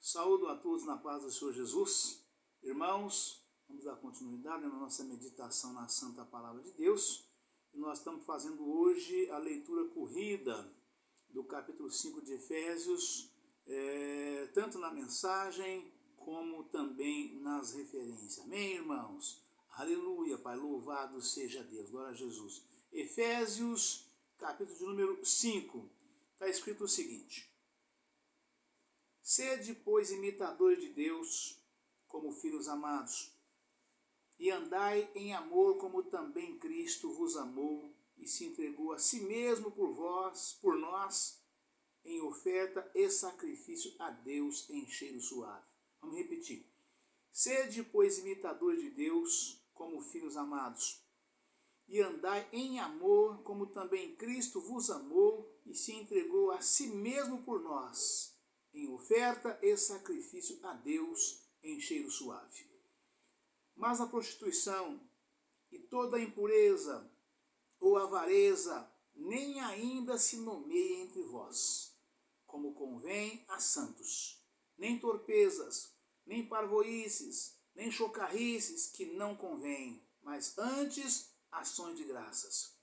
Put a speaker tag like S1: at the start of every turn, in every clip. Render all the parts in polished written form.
S1: Saúdo a todos na paz do Senhor Jesus. Irmãos, vamos dar continuidade na nossa meditação na Santa Palavra de Deus. E nós estamos fazendo hoje a leitura corrida do capítulo 5 de Efésios, tanto na mensagem como também nas referências. Amém, irmãos? Aleluia, Pai, louvado seja Deus, glória a Jesus. Efésios, capítulo de número 5, está escrito o seguinte: Sede, pois, imitadores de Deus, como filhos amados, e andai em amor, como também Cristo vos amou e se entregou a si mesmo por nós, em oferta e sacrifício a Deus em cheiro suave. Vamos repetir. Sede, pois, imitadores de Deus, como filhos amados, e andai em amor, como também Cristo vos amou e se entregou a si mesmo por nós, em oferta e sacrifício a Deus em cheiro suave. Mas a prostituição e toda a impureza ou avareza nem ainda se nomeia entre vós, como convém a santos, nem torpezas, nem parvoíces, nem chocarrices, que não convém, mas antes ações de graças.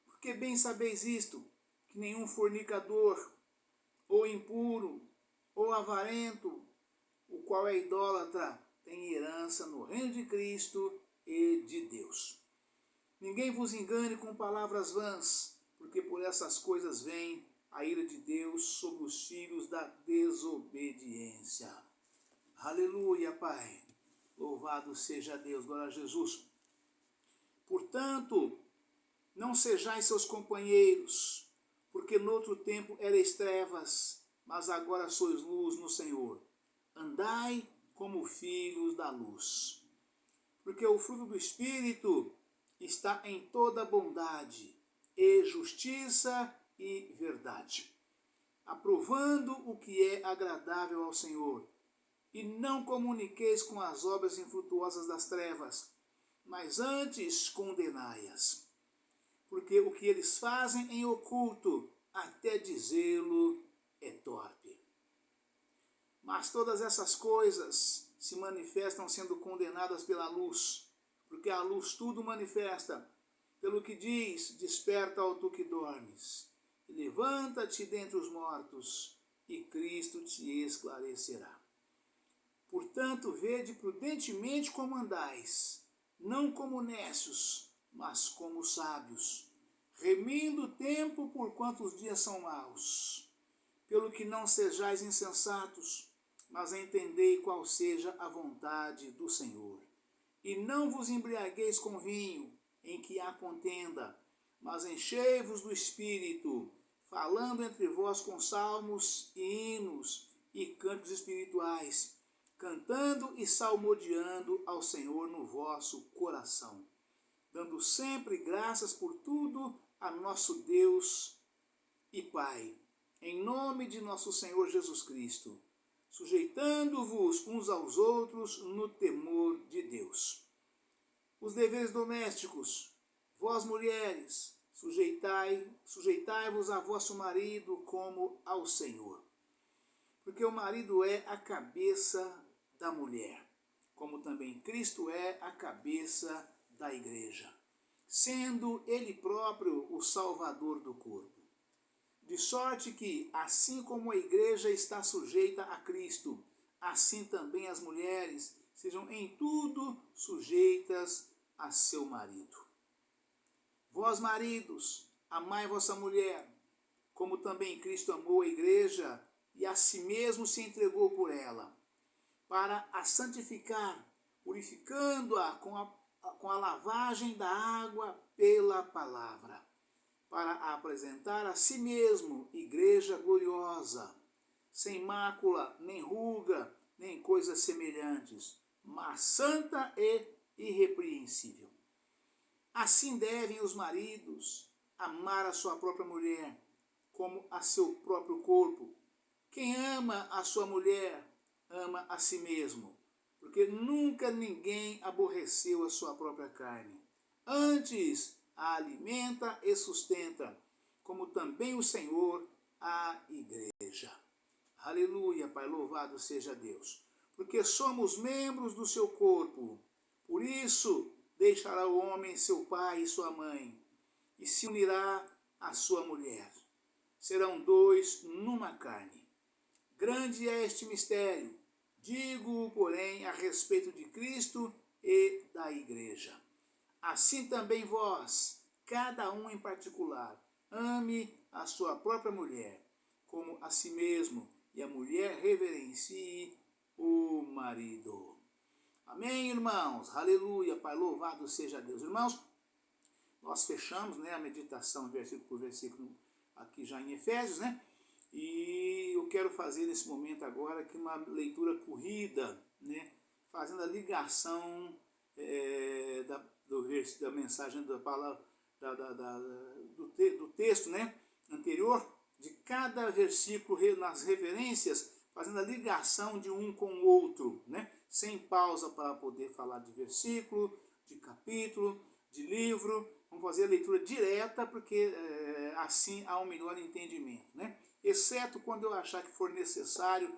S1: Porque bem sabeis isto, que nenhum fornicador, ou impuro, ou avarento, o qual é idólatra, tem herança no reino de Cristo e de Deus. Ninguém vos engane com palavras vãs, porque por essas coisas vem a ira de Deus sobre os filhos da desobediência. Aleluia, Pai. Louvado seja Deus, glória a Jesus. Portanto, não sejais seus companheiros, porque noutro tempo erais trevas, mas agora sois luz no Senhor. Andai como filhos da luz. Porque o fruto do Espírito está em toda bondade, e justiça e verdade, aprovando o que é agradável ao Senhor. E não comuniqueis com as obras infrutuosas das trevas, mas antes condenai-as. Porque o que eles fazem em oculto, até dizê-lo, é torpe. Mas todas essas coisas se manifestam sendo condenadas pela luz, porque a luz tudo manifesta. Pelo que diz, desperta, ó tu que dormes, e levanta-te dentre os mortos, e Cristo te esclarecerá. Portanto, vede prudentemente como andais, não como necios, mas como sábios, remindo o tempo, porquanto os dias são maus. Pelo que não sejais insensatos, mas entendei qual seja a vontade do Senhor. E não vos embriagueis com vinho, em que há contenda, mas enchei-vos do Espírito, falando entre vós com salmos e hinos e cânticos espirituais, cantando e salmodiando ao Senhor no vosso coração, dando sempre graças por tudo a nosso Deus e Pai, em nome de nosso Senhor Jesus Cristo, sujeitando-vos uns aos outros no temor de Deus. Os deveres domésticos, vós mulheres, sujeitai-vos a vosso marido como ao Senhor. Porque o marido é a cabeça da mulher, como também Cristo é a cabeça da igreja, sendo ele próprio o Salvador do corpo. De sorte que, assim como a igreja está sujeita a Cristo, assim também as mulheres sejam em tudo sujeitas a seu marido. Vós, maridos, amai vossa mulher, como também Cristo amou a igreja e a si mesmo se entregou por ela, para a santificar, purificando-a com a lavagem da água pela palavra, para a apresentar a si mesmo igreja gloriosa, sem mácula, nem ruga, nem coisas semelhantes, mas santa e irrepreensível. Assim devem os maridos amar a sua própria mulher, como a seu próprio corpo. Quem ama a sua mulher, ama a si mesmo, porque nunca ninguém aborreceu a sua própria carne. Antes, a alimenta e sustenta, como também o Senhor a igreja. Aleluia, Pai, louvado seja Deus. Porque somos membros do seu corpo. Por isso, deixará o homem seu pai e sua mãe, e se unirá à sua mulher. Serão dois numa carne. Grande é este mistério. Digo, porém, a respeito de Cristo e da igreja. Assim também vós, cada um em particular, ame a sua própria mulher, como a si mesmo, e a mulher reverencie o marido. Amém, irmãos? Aleluia, Pai, louvado seja Deus. Irmãos, nós fechamos, a meditação versículo por versículo aqui já em Efésios, E eu quero fazer nesse momento agora aqui uma leitura corrida, fazendo a ligação da mensagem da palavra, do texto, anterior, de cada versículo nas referências, fazendo a ligação de um com o outro, sem pausa para poder falar de versículo, de capítulo, de livro. Vamos fazer a leitura direta, porque assim há um melhor entendimento, Exceto quando eu achar que for necessário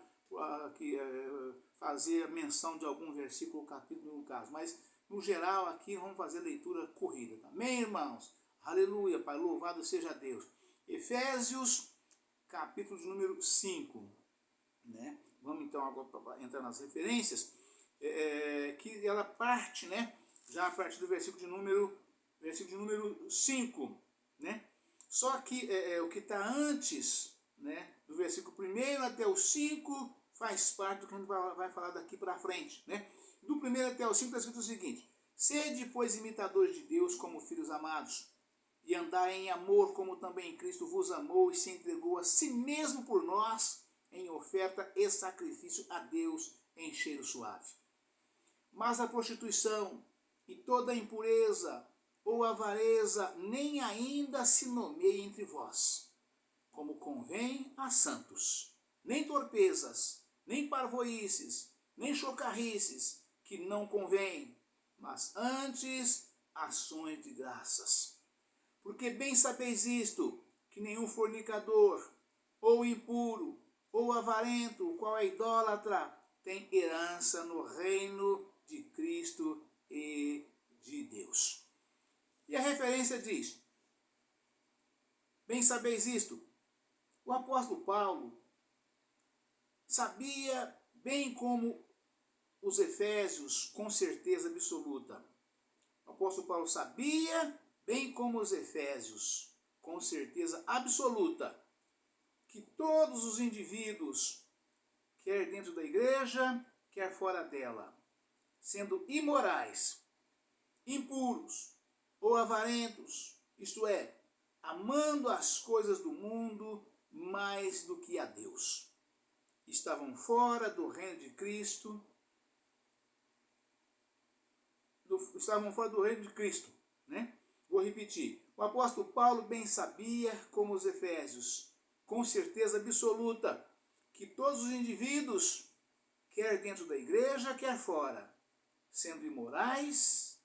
S1: fazer a menção de algum versículo ou capítulo no caso. Mas, no geral, aqui vamos fazer a leitura corrida. Amém, irmãos? Aleluia, Pai, louvado seja Deus. Efésios, capítulo de número 5. Vamos então agora entrar nas referências, que ela parte, já a partir do versículo de número 5, Só que o que está antes, do versículo 1 até o 5, faz parte do que a gente vai falar daqui para frente, Do 1 até o 5 está escrito o seguinte: sede, pois, imitadores de Deus como filhos amados, e andai em amor como também Cristo vos amou e se entregou a si mesmo por nós, em oferta e sacrifício a Deus em cheiro suave. Mas a prostituição e toda a impureza ou avareza nem ainda se nomeie entre vós, como convém a santos, nem torpezas, nem parvoíces, nem chocarrices, que não convém, mas antes ações de graças. Porque bem sabeis isto, que nenhum fornicador, ou impuro, ou avarento, o qual é idólatra, tem herança no reino de Cristo e de Deus. E a referência diz: bem sabeis isto. O apóstolo Paulo sabia, bem como os efésios, com certeza absoluta. O apóstolo Paulo sabia, bem como os efésios, com certeza absoluta, que todos os indivíduos, quer dentro da igreja, quer fora dela, sendo imorais, impuros ou avarentos, isto é, amando as coisas do mundo mais do que a Deus, estavam fora do reino de Cristo, Vou repetir. O apóstolo Paulo bem sabia, como os efésios, com certeza absoluta, que todos os indivíduos, quer dentro da igreja, quer fora, sendo imorais,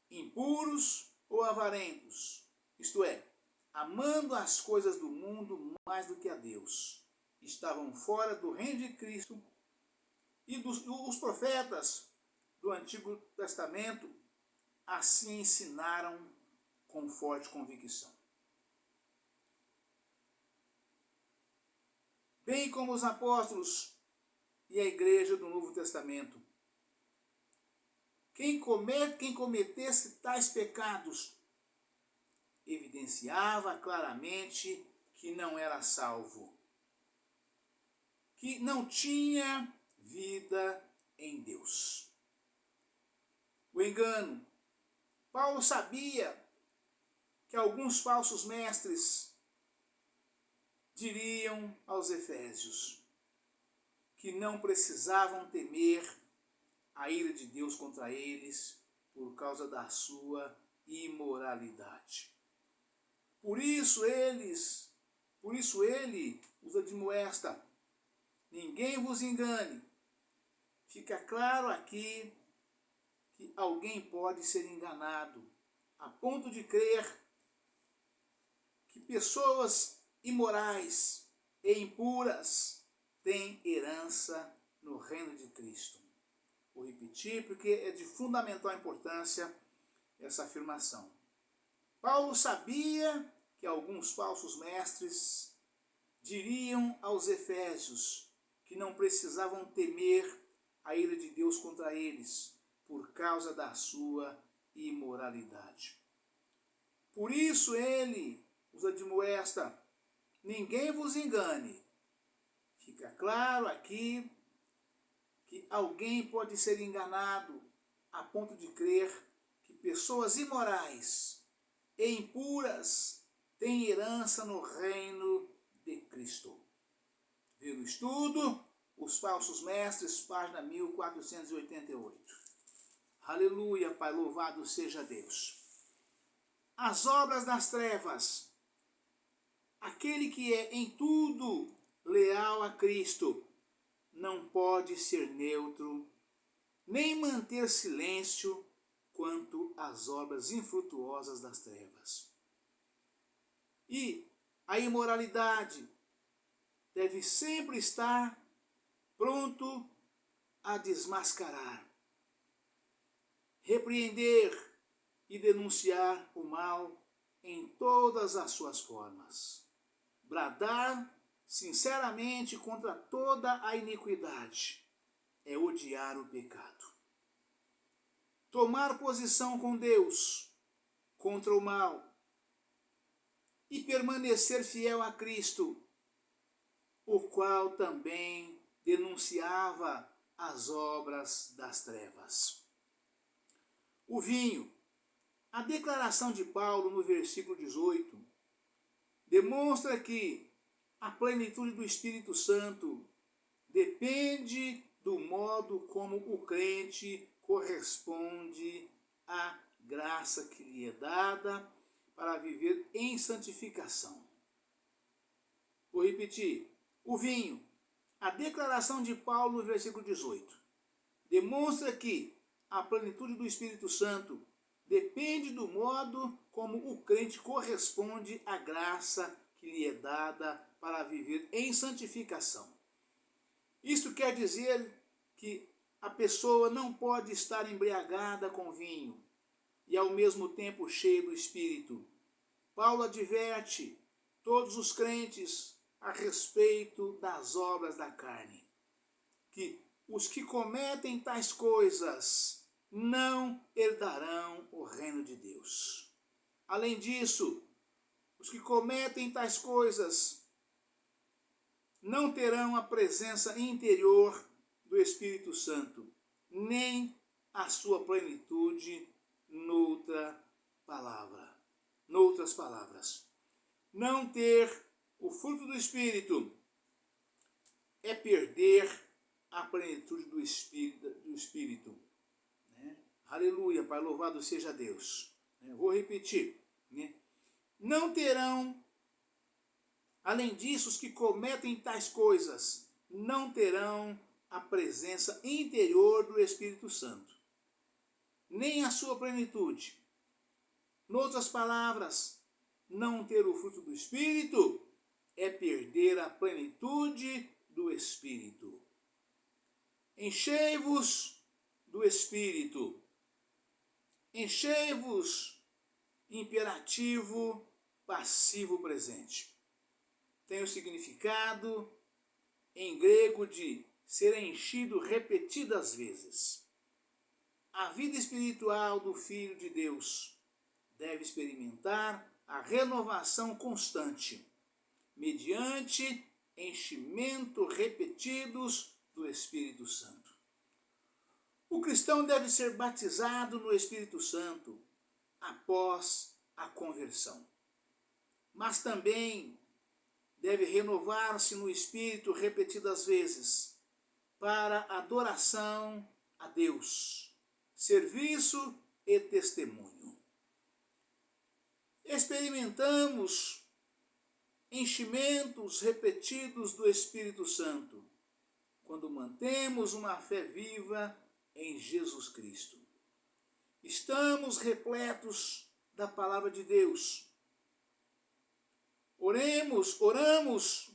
S1: impuros ou avarentos, isto é, amando as coisas do mundo mais do que a Deus, estavam fora do reino de Cristo. E os profetas do Antigo Testamento assim ensinaram com forte convicção. Bem como os apóstolos e a igreja do Novo Testamento. Quem cometesse tais pecados evidenciava claramente que não era salvo, que não tinha vida em Deus. O engano. Paulo sabia que alguns falsos mestres diriam aos efésios que não precisavam temer a ira de Deus contra eles por causa da sua imoralidade. Por isso ele os admoesta: ninguém vos engane. Fica claro aqui que alguém pode ser enganado a ponto de crer que pessoas imorais e impuras, tem herança no reino de Cristo. Vou repetir porque é de fundamental importância essa afirmação. Paulo sabia que alguns falsos mestres diriam aos efésios que não precisavam temer a ira de Deus contra eles por causa da sua imoralidade. Por isso ele os admoesta: ninguém vos engane. Fica claro aqui que alguém pode ser enganado a ponto de crer que pessoas imorais e impuras têm herança no reino de Cristo. Vê no estudo Os Falsos Mestres, página 1488. Aleluia, Pai, louvado seja Deus. As obras das trevas. Aquele que é em tudo leal a Cristo não pode ser neutro, nem manter silêncio quanto às obras infrutuosas das trevas. E a imoralidade deve sempre estar pronto a desmascarar, repreender e denunciar o mal em todas as suas formas. Bradar sinceramente contra toda a iniquidade é odiar o pecado. Tomar posição com Deus contra o mal e permanecer fiel a Cristo, o qual também denunciava as obras das trevas. O vinho. A declaração de Paulo no versículo 18 demonstra que a plenitude do Espírito Santo depende do modo como o crente corresponde à graça que lhe é dada para viver em santificação. Vou repetir. O vinho. A declaração de Paulo no versículo 18 demonstra que a plenitude do Espírito Santo depende do modo como o crente corresponde à graça que lhe é dada para viver em santificação. Isto quer dizer que a pessoa não pode estar embriagada com vinho e ao mesmo tempo cheia do Espírito. Paulo adverte todos os crentes a respeito das obras da carne, que os que cometem tais coisas não herdarão o reino de Deus. Além disso, os que cometem tais coisas não terão a presença interior do Espírito Santo, nem a sua plenitude noutras palavras. Não ter o fruto do Espírito é perder a plenitude do Espírito. Aleluia, Pai, louvado seja Deus. Vou repetir. Não terão, além disso, os que cometem tais coisas, não terão a presença interior do Espírito Santo, nem a sua plenitude. Noutras palavras, não ter o fruto do Espírito é perder a plenitude do Espírito. Enchei-vos do Espírito. Enchei-vos, imperativo, passivo presente. Tem o significado em grego de ser enchido repetidas vezes. A vida espiritual do Filho de Deus deve experimentar a renovação constante, mediante enchimento repetidos do Espírito Santo. O cristão deve ser batizado no Espírito Santo após a conversão, mas também deve renovar-se no Espírito repetidas vezes para adoração a Deus, serviço e testemunho. Experimentamos enchimentos repetidos do Espírito Santo quando mantemos uma fé viva em Jesus Cristo. Estamos repletos da palavra de Deus. Oramos,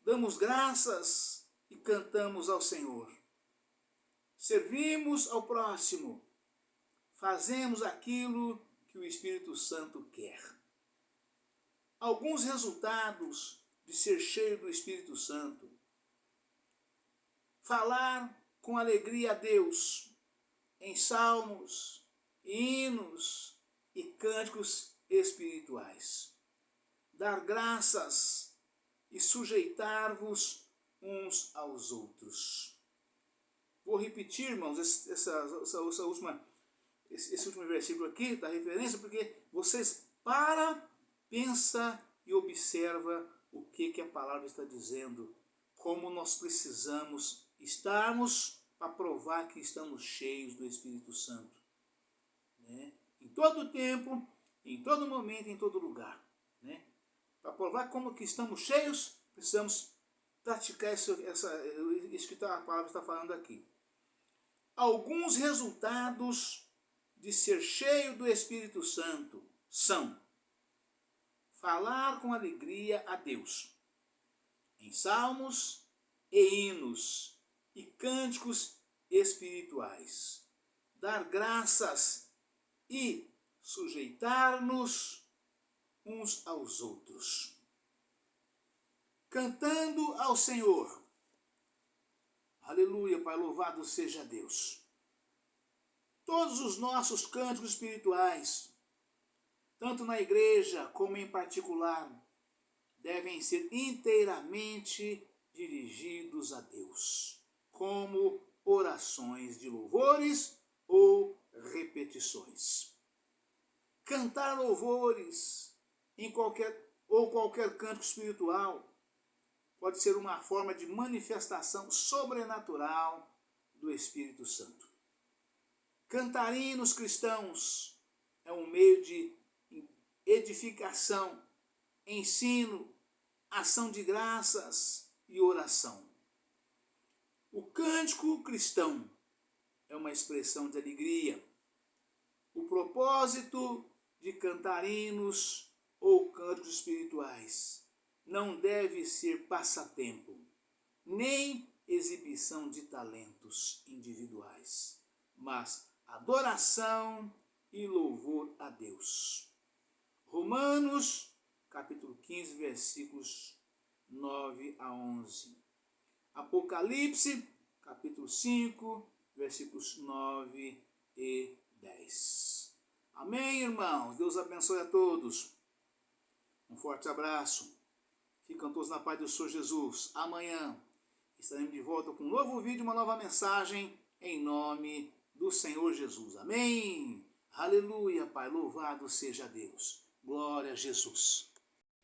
S1: damos graças e cantamos ao Senhor. Servimos ao próximo. Fazemos aquilo que o Espírito Santo quer. Alguns resultados de ser cheio do Espírito Santo. Falar com alegria a Deus em salmos, hinos e cânticos espirituais. Dar graças e sujeitar-vos uns aos outros. Vou repetir, irmãos, esse último versículo aqui da referência, porque vocês pensa e observa o que a palavra está dizendo, como nós precisamos estarmos para provar que estamos cheios do Espírito Santo. Né? Em todo tempo, em todo momento, em todo lugar. Né? Para provar como que estamos cheios, precisamos praticar isso que a palavra está falando aqui. Alguns resultados de ser cheio do Espírito Santo são: falar com alegria a Deus, em salmos e hinos e cânticos espirituais, dar graças e sujeitar-nos uns aos outros, cantando ao Senhor. Aleluia, Pai, louvado seja Deus. Todos os nossos cânticos espirituais, tanto na igreja como em particular, devem ser inteiramente dirigidos a Deus, como orações de louvores ou repetições. Cantar louvores em qualquer canto espiritual pode ser uma forma de manifestação sobrenatural do Espírito Santo. Cantar hinos cristãos é um meio de edificação, ensino, ação de graças e oração. O cântico cristão é uma expressão de alegria. O propósito de cantar hinos ou cânticos espirituais não deve ser passatempo, nem exibição de talentos individuais, mas adoração e louvor a Deus. Romanos, capítulo 15, versículos 9 a 11. Apocalipse, capítulo 5, versículos 9 e 10. Amém, irmãos? Deus abençoe a todos. Um forte abraço. Ficam todos na paz do Senhor Jesus. Amanhã estaremos de volta com um novo vídeo, uma nova mensagem, em nome do Senhor Jesus. Amém? Aleluia, Pai. Louvado seja Deus. Glória a Jesus.